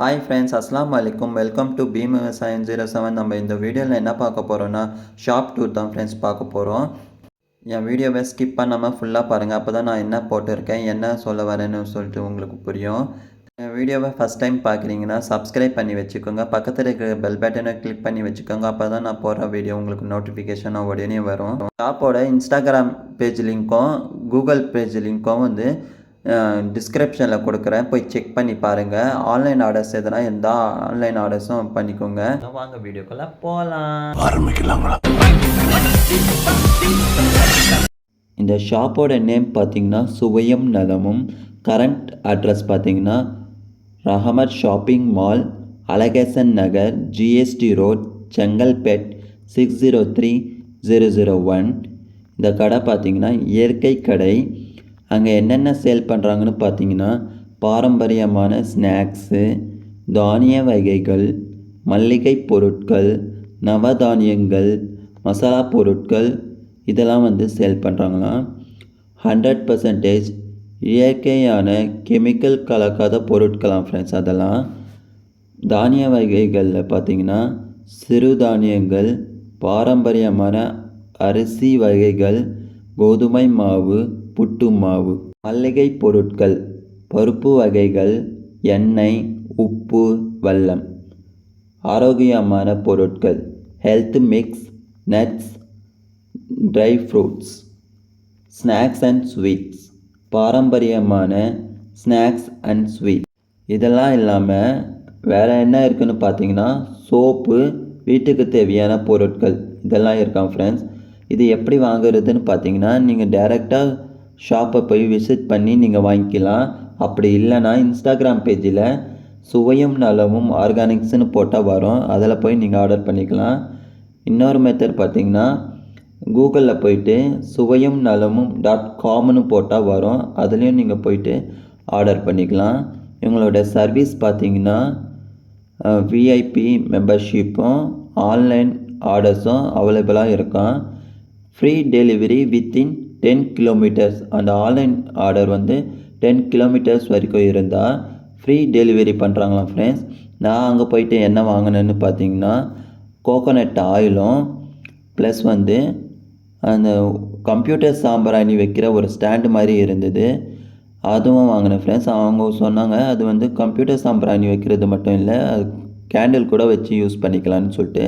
Hi friends, அஸ்ஸலாமு அலைக்கும். Welcome to beam விவசாயம் 07. நம்ம இந்த வீடியோவில் என்ன பார்க்க போகிறோன்னா ஷாப் டூர் தான் ஃப்ரெண்ட்ஸ் பார்க்க போகிறோம். என் வீடியோவை ஸ்கிப் பண்ணாமல் ஃபுல்லாக பாருங்கள். அப்போ தான் நான் என்ன போட்டிருக்கேன், என்ன சொல்ல வரேன்னு சொல்லிட்டு உங்களுக்கு புரியும். என் வீடியோவை ஃபஸ்ட் டைம் பார்க்குறீங்கன்னா சப்ஸ்கிரைப் பண்ணி வச்சுக்கோங்க. பக்கத்தில் இருக்கிற பெல் பட்டனை கிளிக் பண்ணி வச்சுக்கோங்க. அப்போ தான் நான் போடுற வீடியோ உங்களுக்கு நோட்டிஃபிகேஷனாக உடனே வரும். ஷாப்போட இன்ஸ்டாகிராம் பேஜ் லிங்க்கும் கூகுள் பேஜ் லிங்க்கும் வந்து டிஸ்கிரிப்ஷனில் கொடுக்குறேன், போய் செக் பண்ணி பாருங்கள். ஆன்லைன் ஆர்டர்ஸ் எதனா இருந்தால் ஆன்லைன் ஆர்டர்ஸும் பண்ணிக்கோங்க. வாங்க வீடியோக்குள்ளே போகலாம், ஆரம்பிக்கலாங்களா. இந்த ஷாப்போட நேம் பார்த்தீங்கன்னா சுவையும் நலமும். கரண்ட் அட்ரஸ் பார்த்தீங்கன்னா ரஹமத் ஷாப்பிங் மால், அழகேசன் நகர், ஜிஎஸ்டி ரோட், செங்கல்பேட் 603001. இந்த கடை பார்த்தீங்கன்னா இயற்கை கடை. அங்கே என்னென்ன சேல் பண்ணுறாங்கன்னு பார்த்தீங்கன்னா பாரம்பரியமான ஸ்நாக்ஸு, தானிய வகைகள், மல்லிகை பொருட்கள், நவதானியங்கள், மசாலா பொருட்கள் இதெல்லாம் வந்து சேல் பண்ணுறாங்களாம். 100% இயற்கையான கெமிக்கல் கலக்காத பொருட்களாம் ஃப்ரெண்ட்ஸ். அதெல்லாம் தானிய வகைகளில் பார்த்திங்கன்னா சிறுதானியங்கள், பாரம்பரியமான அரிசி வகைகள், கோதுமை மாவு, புட்டு மாவு, மல்லிகை பொருட்கள், பருப்பு வகைகள், எண்ணெய், உப்பு, வெல்லம், ஆரோக்கியமான பொருட்கள், health mix, nuts, dry fruits, snacks and sweets, பாரம்பரியமான ஸ்நாக்ஸ் அண்ட் ஸ்வீட். இதெல்லாம் இல்லாமல் வேறு என்ன இருக்குதுன்னு பார்த்தீங்கன்னா சோப்பு, வீட்டுக்கு தேவையான பொருட்கள் இதெல்லாம் இருக்காங்க ஃப்ரெண்ட்ஸ். இது எப்படி வாங்குறதுன்னு பார்த்தீங்கன்னா நீங்கள் டைரெக்டாக ஷாப்பை போய் விசிட் பண்ணி நீங்கள் வாங்கிக்கலாம். அப்படி இல்லைன்னா இன்ஸ்டாகிராம் பேஜில் சுவையும் நலமும் ஆர்கானிக்ஸ்னு போட்டால் வரும், அதில் போய் நீங்கள் ஆர்டர் பண்ணிக்கலாம். இன்னொரு மெத்தட் பார்த்திங்கன்னா கூகுளில் போயிட்டு சுவையும் நலமும் .comனு போட்டால் வரும், அதுலேயும் நீங்கள் போயிட்டு ஆர்டர் பண்ணிக்கலாம். இவங்களோட சர்வீஸ் பார்த்திங்கன்னா விஐபி மெம்பர்ஷிப்பும் ஆன்லைன் ஆர்டர்ஸும் அவைலபிளாக இருக்கும். Free delivery within 10 kilometres. அந்த ஆன்லைன் ஆர்டர் வந்து 10 கிலோமீட்டர்ஸ் வரைக்கும் இருந்தால் ஃப்ரீ டெலிவரி பண்ணுறாங்களாம் ஃப்ரெண்ட்ஸ். நான் அங்கே போயிட்டு என்ன வாங்கினேன்னு பார்த்தீங்கன்னா கோகோனட் ஆயிலும் ப்ளஸ் வந்து அந்த கம்ப்யூட்டர் சாம்பிராணி வைக்கிற ஒரு ஸ்டாண்டு மாதிரி இருந்தது, அதுவும் வாங்கினேன் ஃப்ரெண்ட்ஸ். அவங்க சொன்னாங்க அது வந்து கம்ப்யூட்டர் சாம்பிராணி வைக்கிறது மட்டும் இல்லை, அது கேண்டில் கூட வச்சு யூஸ் பண்ணிக்கலான்னு சொல்லிட்டு.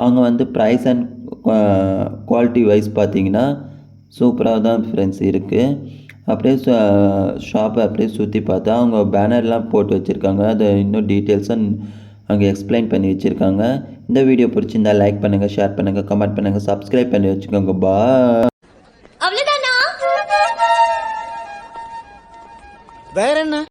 அவங்க வந்து ப்ரைஸ் அண்ட் குவாலிட்டி வைஸ் பார்த்தீங்கன்னா சூப்பராக தான் ஃப்ரெண்ட்ஸ் இருக்குது. அப்படியே ஷாப்பை அப்படியே சுற்றி பார்த்தா அவங்க பேனர்லாம் போட்டு வச்சுருக்காங்க, அதை இன்னும் டீட்டெயில்ஸாக அங்கே எக்ஸ்பிளைன் பண்ணி வச்சுருக்காங்க. இந்த வீடியோ பிடிச்சிருந்தா லைக் பண்ணுங்கள், ஷேர் பண்ணுங்கள், கமெண்ட் பண்ணுங்கள், சப்ஸ்கிரைப் பண்ணி வச்சுக்கோங்க. அவ்வளவுதானா? வேற என்ன?